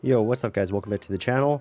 Yo, what's up guys? Welcome back to the channel.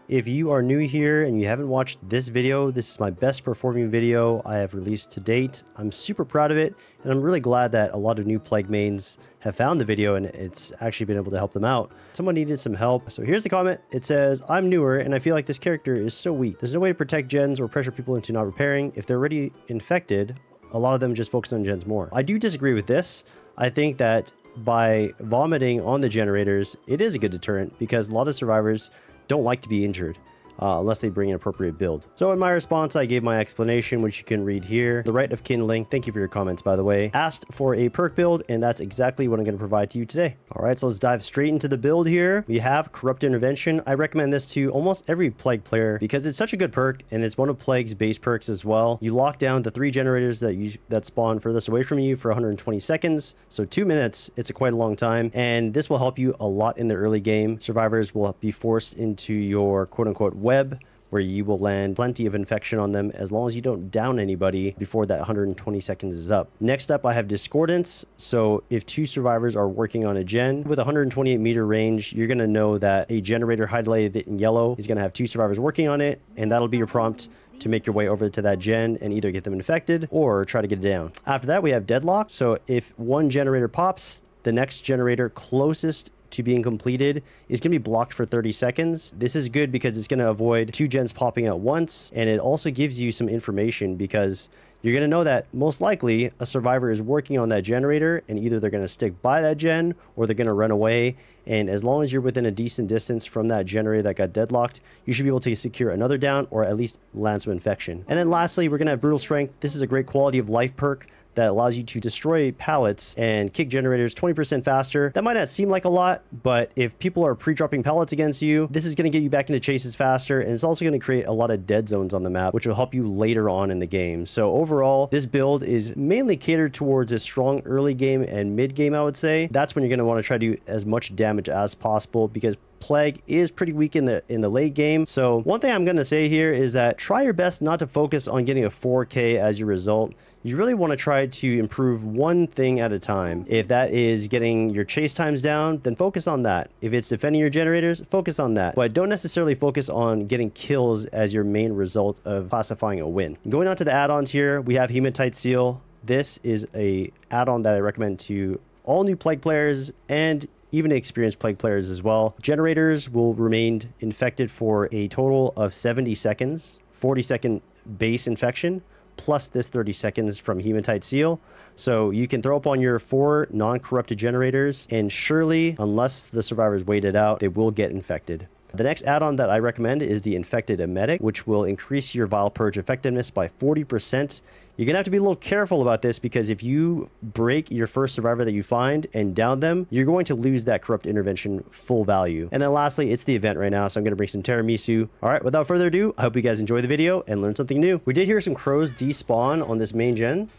If you are new here and you haven't watched this video, this is my best performing video I have released to date. I'm super proud of it, and I'm really glad that a lot of new Plague mains have found the video and it's actually been able to help them out. Someone needed some help. So here's the comment. It says, I'm newer and I feel like this character is so weak. There's no way to protect gens or pressure people into not repairing. If they're already infected, a lot of them just focus on gens more. I do disagree with this. I think that by vomiting on the generators, it is a good deterrent because a lot of survivors don't like to be injured unless they bring an appropriate build. So in my response, I gave my explanation, which you can read here. The Right of Kindling, thank you for your comments, by the way, asked for a perk build, and that's exactly what I'm going to provide to you today. All right, so let's dive straight into the build here. We have Corrupt Intervention. I recommend this to almost every Plague player because it's such a good perk, and it's one of Plague's base perks as well. You lock down the 3 generators that spawn furthest away from you for 120 seconds, so 2 minutes. It's quite a long time, and this will help you a lot in the early game. Survivors will be forced into your quote-unquote web, where you will land plenty of infection on them as long as you don't down anybody before that 120 seconds is up. Next up, I have Discordance. So if 2 survivors are working on a gen with 128 meter range, you're going to know that a generator highlighted in yellow is going to have 2 survivors working on it, and that'll be your prompt to make your way over to that gen and either get them infected or try to get it down. After that, we have Deadlock. So if one generator pops, the next generator closest to being completed is going to be blocked for 30 seconds. This is good because it's going to avoid 2 gens popping at once, and it also gives you some information because you're going to know that most likely a survivor is working on that generator, and either they're going to stick by that gen or they're going to run away. And as long as you're within a decent distance from that generator that got deadlocked, you should be able to secure another down or at least land some infection. And then lastly, we're going to have Brutal Strength. This is a great quality of life perk that allows you to destroy pallets and kick generators 20% faster. That might not seem like a lot, but if people are pre-dropping pallets against you, this is going to get you back into chases faster, and it's also going to create a lot of dead zones on the map, which will help you later on in the game. So overall, this build is mainly catered towards a strong early game and mid game, I would say. That's when you're going to want to try to do as much damage as possible because Plague is pretty weak in the late game. So one thing I'm going to say here is that try your best not to focus on getting a 4K as your result. You really want to try to improve one thing at a time. If that is getting your chase times down, then focus on that. If it's defending your generators, focus on that. But don't necessarily focus on getting kills as your main result of classifying a win. Going on to the add-ons here, we have Hematite Seal. This is a add-on that I recommend to all new Plague players and even experienced Plague players as well. Generators will remain infected for a total of 70 seconds, 40-second base infection, plus this 30 seconds from Hematite Seal. So you can throw up on your 4 non-corrupted generators, and surely, unless the survivors wait it out, they will get infected. The next add-on that I recommend is the Infected Emetic, which will increase your Vile Purge effectiveness by 40%. You're going to have to be a little careful about this because if you break your first survivor that you find and down them, you're going to lose that Corrupt Intervention full value. And then lastly, it's the event right now, so I'm going to bring some Tiramisu. All right, without further ado, I hope you guys enjoy the video and learn something new. We did hear some crows despawn on this main gen,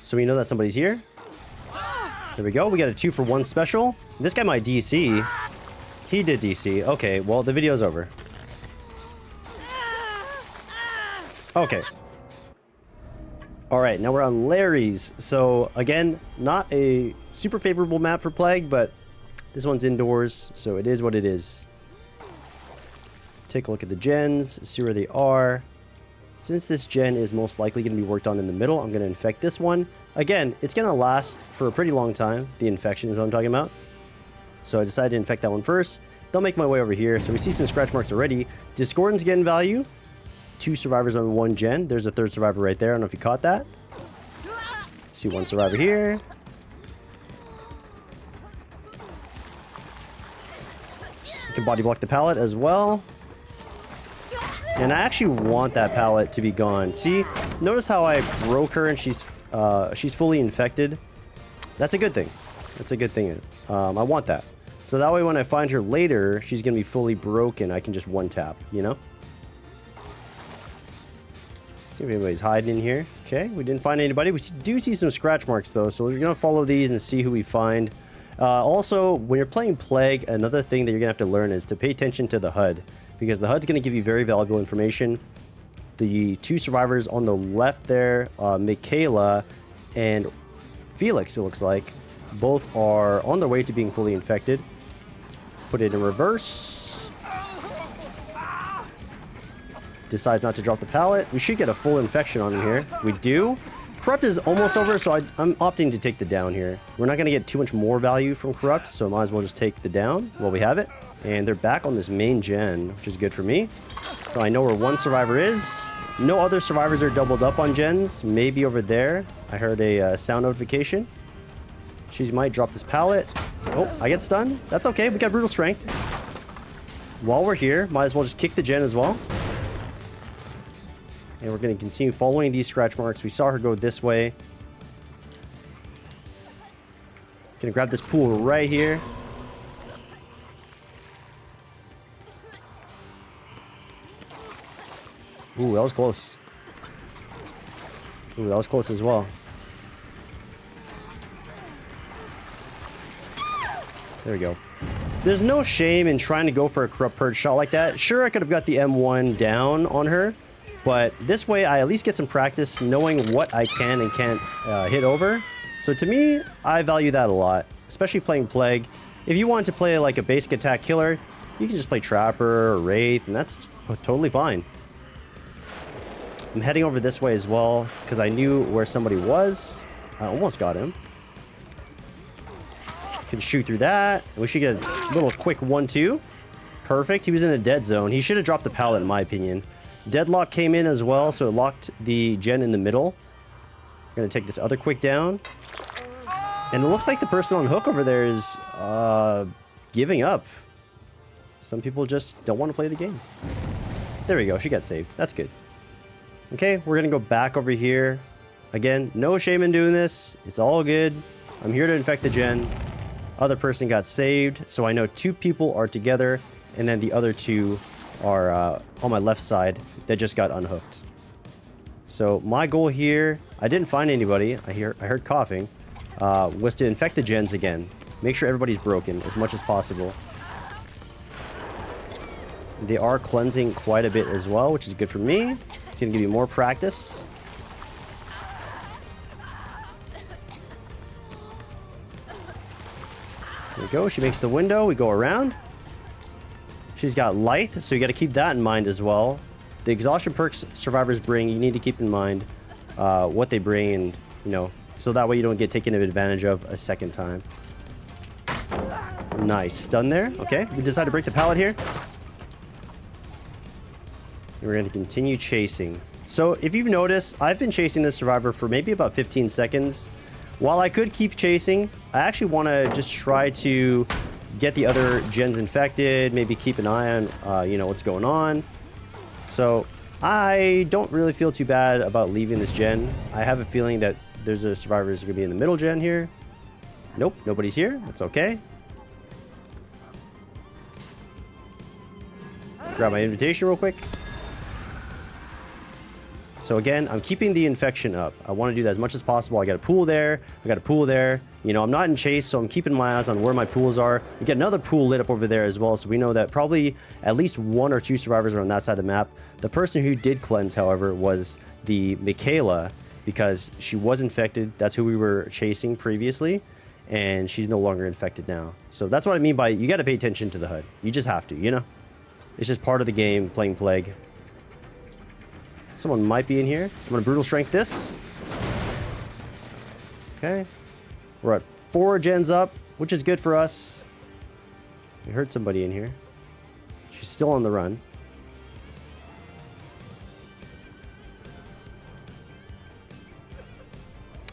so we know that somebody's here. There we go. We got a 2-for-1 special. This guy might DC. He did DC. Okay, well, the video's over. Okay. All right, now we're on Larry's. So, again, not a super favorable map for Plague, but this one's indoors, so it is what it is. Take a look at the gens, see where they are. Since this gen is most likely going to be worked on in the middle, I'm going to infect this one. Again, it's going to last for a pretty long time. The infection is what I'm talking about. So I decided to infect that one first. They'll make my way over here. So we see some scratch marks already. Discordance getting value. 2 survivors on 1 gen. There's a 3rd survivor right there. I don't know if you caught that. See 1 survivor here. You can body block the pallet as well. And I actually want that pallet to be gone. See, notice how I broke her and she's fully infected. That's a good thing. That's a good thing. I want that. So that way when I find her later, she's going to be fully broken. I can just one-tap, you know? See if anybody's hiding in here. Okay, we didn't find anybody. We do see some scratch marks, though, so we're going to follow these and see who we find. Also, when you're playing Plague, another thing that you're going to have to learn is to pay attention to the HUD, because the HUD's going to give you very valuable information. The 2 survivors on the left there, Michaela and Felix, it looks like, both are on their way to being fully infected. Put it in reverse. decides not to drop the pallet. We should get a full infection on him here. We do. Corrupt is almost over, so I'm opting to take the down here. We're not going to get too much more value from Corrupt, so might as well just take the down while we have it. And they're back on this main gen, which is good for me. So I know where one survivor is. No other survivors are doubled up on gens. Maybe over there. I heard a sound notification. She might drop this pallet. Oh, I get stunned. That's okay. We got brutal strength. While we're here, might as well just kick the gen as well. And we're going to continue following these scratch marks. We saw her go this way. Gonna grab this pool right here. Ooh, that was close. Ooh, that was close as well. There we go. There's no shame in trying to go for a Corrupt Purge shot like that. Sure, I could have got the M1 down on her, but this way I at least get some practice knowing what I can and can't hit over. So to me, I value that a lot, especially playing Plague. If you want to play like a basic attack killer, you can just play Trapper or Wraith, and that's totally fine. I'm heading over this way as well because I knew where somebody was. I almost got him. Can shoot through that. We should get a little quick 1-2. Perfect. He was in a dead zone. He should have dropped the pallet, in my opinion. Deadlock came in as well, so it locked the gen in the middle. I'm going to take this other quick down. And it looks like the person on hook over there is giving up. Some people just don't want to play the game. There we go. She got saved. That's good. Okay, we're going to go back over here. Again, no shame in doing this. It's all good. I'm here to infect the gen. Other person got saved, so I know 2 people are together, and then the other 2 are on my left side that just got unhooked. So my goal here, I didn't find anybody. I heard coughing. Was to infect the gens again. Make sure everybody's broken as much as possible. They are cleansing quite a bit as well, which is good for me. It's going to give me more practice. There we go. She makes the window. We go around. She's got Lithe, so you got to keep that in mind as well. The exhaustion perks survivors bring, you need to keep in mind what they bring, and so that way you don't get taken advantage of a second time. Nice. Stun there. Okay. We decide to break the pallet here. And we're going to continue chasing. So if you've noticed, I've been chasing this survivor for maybe about 15 seconds. While I could keep chasing, I actually want to just try to get the other gens infected, maybe keep an eye on, what's going on. So I don't really feel too bad about leaving this gen. I have a feeling that there's a survivor who's going to be in the middle gen here. Nope, nobody's here. That's okay. Grab my invitation real quick. So again, I'm keeping the infection up. I want to do that as much as possible. I got a pool there. I got a pool there. I'm not in chase, so I'm keeping my eyes on where my pools are. We get another pool lit up over there as well, so we know that probably at least 1 or 2 survivors are on that side of the map. The person who did cleanse, however, was the Michaela, because she was infected. That's who we were chasing previously, and she's no longer infected now. So that's what I mean by you got to pay attention to the HUD. You just have to, It's just part of the game, playing Plague. Someone might be in here. I'm going to brutal strength this. Okay. We're at 4 gens up, which is good for us. We heard somebody in here. She's still on the run.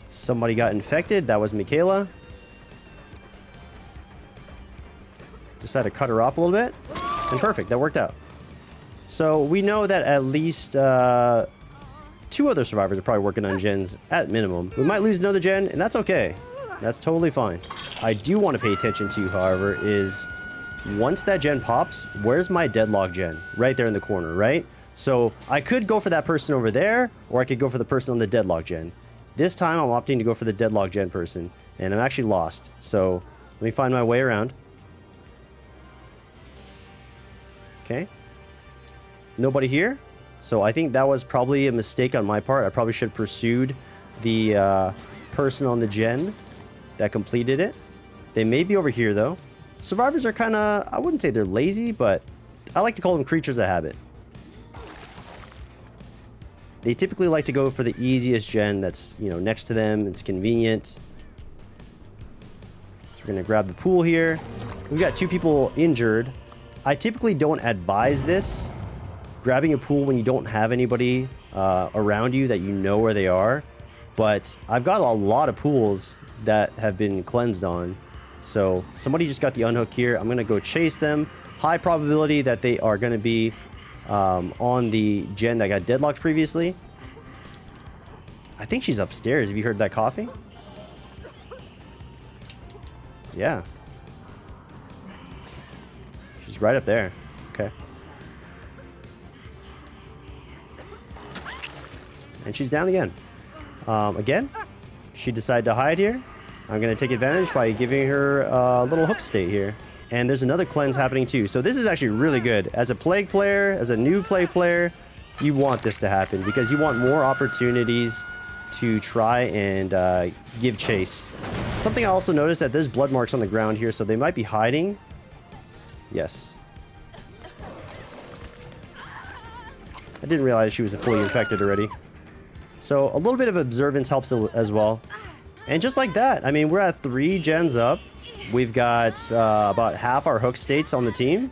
Somebody got infected. That was Michaela. Decided to cut her off a little bit. And perfect. That worked out. So we know that at least 2 other survivors are probably working on gens at minimum. We might lose another gen, and that's okay. That's totally fine. I do want to pay attention to, however, is once that gen pops, where's my deadlock gen? Right there in the corner, right? So I could go for that person over there, or I could go for the person on the deadlock gen. This time I'm opting to go for the deadlock gen person, and I'm actually lost. So let me find my way around. Okay. Nobody here. So I think that was probably a mistake on my part. I probably should have pursued the person on the gen that completed it. They may be over here, though. Survivors are kind of, I wouldn't say they're lazy, but I like to call them creatures of habit. They typically like to go for the easiest gen that's, you know, next to them. It's convenient. So we're going to grab the pool here. We've got 2 people injured. I typically don't advise this. Grabbing a pool when you don't have anybody around you that you know where they are. But I've got a lot of pools that have been cleansed on. So somebody just got the unhook here. I'm going to go chase them. High probability that they are going to be on the gen that got deadlocked previously. I think she's upstairs. Have you heard that coughing? Yeah. She's right up there. Okay. And she's down again. Again, she decided to hide here. I'm going to take advantage by giving her a little hook state here. And there's another cleanse happening too. So this is actually really good. As a plague player, as a new plague player, you want this to happen because you want more opportunities to try and give chase. Something I also noticed that there's blood marks on the ground here, so they might be hiding. Yes. I didn't realize she was fully infected already. So a little bit of observance helps as well. And just like that, I mean, we're at 3 gens up. We've got about half our hook states on the team.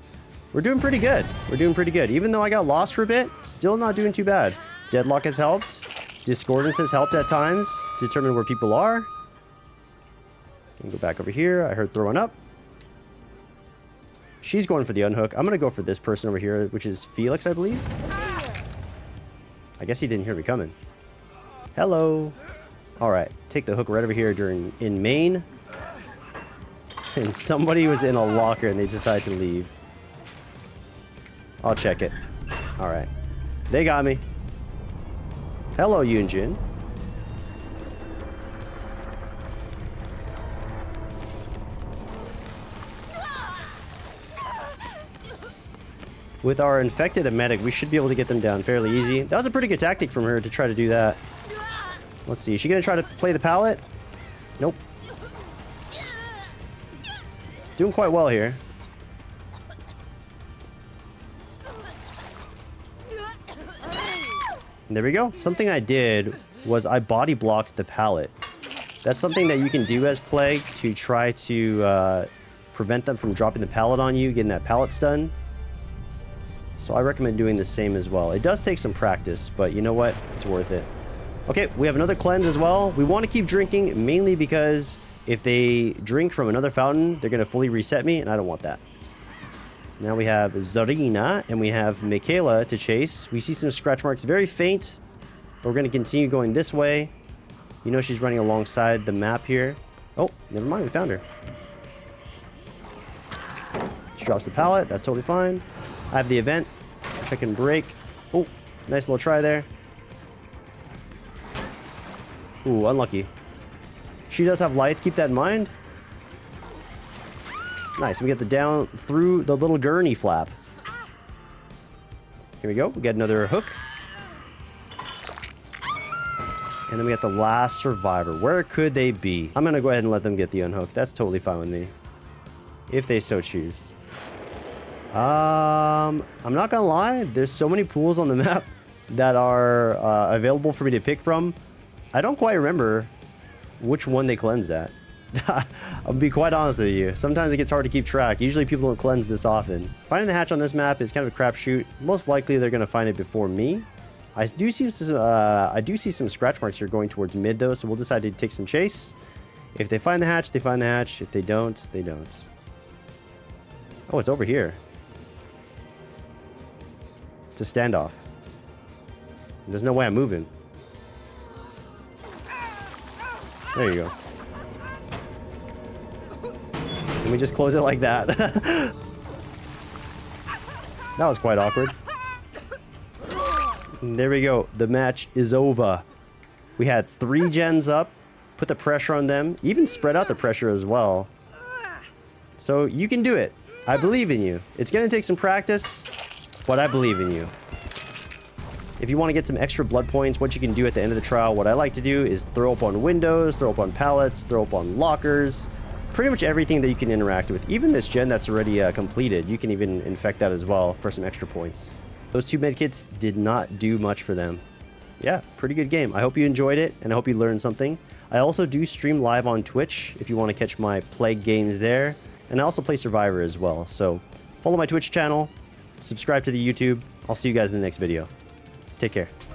We're doing pretty good. We're doing pretty good. Even though I got lost for a bit, still not doing too bad. Deadlock has helped. Discordance has helped at times to determine where people are. Can go back over here. I heard throwing up. She's going for the unhook. I'm going to go for this person over here, which is Felix, I believe. I guess he didn't hear me coming. Hello. All right. Take the hook right over here in main. And somebody was in a locker and they decided to leave. I'll check it. All right. They got me. Hello, Yunjin. With our infected emetic, we should be able to get them down fairly easy. That was a pretty good tactic from her to try to do that. Let's see. Is she going to try to play the pallet? Nope. Doing quite well here. And there we go. Something I did was I body blocked the pallet. That's something that you can do as Plague to try to prevent them from dropping the pallet on you, getting that pallet stun. So I recommend doing the same as well. It does take some practice, but you know what? It's worth it. Okay, we have another cleanse as well. We want to keep drinking mainly because if they drink from another fountain, they're going to fully reset me, and I don't want that. So now we have Zarina, and we have Michaela to chase. We see some scratch marks, very faint, but we're going to continue going this way. You know she's running alongside the map here. Oh, never mind, we found her. She drops the pallet, that's totally fine. I have the event. Check and break. Oh, nice little try there. Ooh, unlucky. She does have light. Keep that in mind. Nice. We get the down through the little gurney flap. Here we go. We get another hook. And then we got the last survivor. Where could they be? I'm going to go ahead and let them get the unhook. That's totally fine with me. If they so choose. I'm not gonna lie, there's so many pools on the map that are available for me to pick from. I don't quite remember which one they cleansed at. I'll be quite honest with you. Sometimes it gets hard to keep track. Usually people don't cleanse this often. Finding the hatch on this map is kind of a crapshoot. Most likely they're gonna find it before me. I do see some scratch marks here going towards mid though, so we'll decide to take some chase. If they find the hatch, they find the hatch. If they don't, they don't. Oh, it's over here. It's a standoff. There's no way I'm moving. There you go. Can we just close it like that? That was quite awkward. And there we go. The match is over. We had 3 gens up. Put the pressure on them. Even spread out the pressure as well. So you can do it. I believe in you. It's going to take some practice, but I believe in you. If you want to get some extra blood points, what you can do at the end of the trial, what I like to do is throw up on windows, throw up on pallets, throw up on lockers, pretty much everything that you can interact with. Even this gen that's already completed, you can even infect that as well for some extra points. Those 2 medkits did not do much for them. yeah, pretty good game. I hope you enjoyed it, and I hope you learned something. I also do stream live on Twitch if you want to catch my Plague games there, and I also play Survivor as well. So follow my Twitch channel, subscribe to the YouTube. I'll see you guys in the next video. Take care.